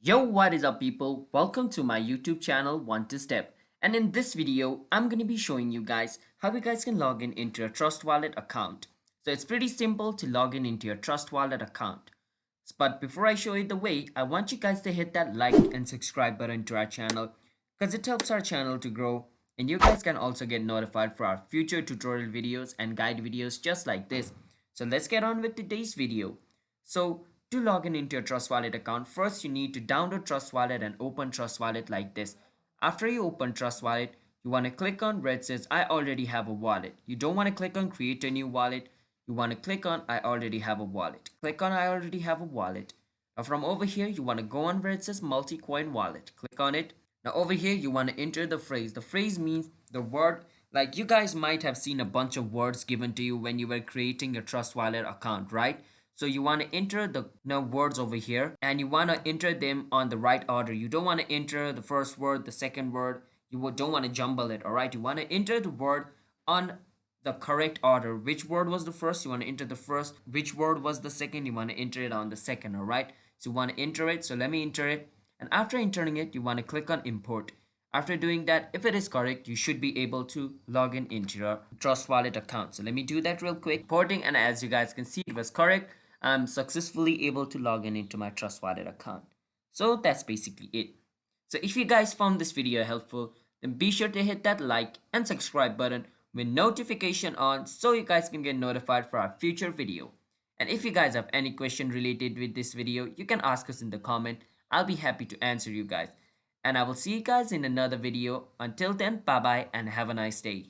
Yo, what is up people? Welcome to my YouTube channel One to Step. And in this video, I'm going to be showing you guys how you guys can log in into your Trust Wallet account. So it's pretty simple to log in into your Trust Wallet account. But before I show you the way, I want you guys to hit that like and subscribe button to our channel because it helps our channel to grow, and you guys can also get notified for our future tutorial videos and guide videos just like this. So let's get on with today's video. So to log in into your Trust Wallet account, first you need to download Trust Wallet and open Trust Wallet like this. After you open Trust Wallet, you want to click on where it says I already have a wallet. You don't want to click on create a new wallet. You want to click on I already have a wallet. Click on I already have a wallet. Now from over here, you want to go on where it says multi-coin wallet. Click on it. Now over here, you want to enter the phrase. The phrase means the word, like you guys might have seen a bunch of words given to you when you were creating your Trust Wallet account, right? So you want to enter the words over here, and you want to enter them on the right order. You don't want to enter the first word, the second word. You don't want to jumble it, all right? You want to enter the word on the correct order. Which word was the first? You want to enter the first. Which word was the second? You want to enter it on the second, all right? So you want to enter it. So let me enter it. And after entering it, you want to click on import. After doing that, if it is correct, you should be able to log in into your Trust Wallet account. So let me do that real quick. Importing, and as you guys can see, it was correct. I'm successfully able to log in into my Trust Wallet account. So that's basically it. So if you guys found this video helpful, then be sure to hit that like and subscribe button with notification on so you guys can get notified for our future video. And if you guys have any question related with this video, you can ask us in the comment. I'll be happy to answer you guys. And I will see you guys in another video. Until then, bye bye and have a nice day.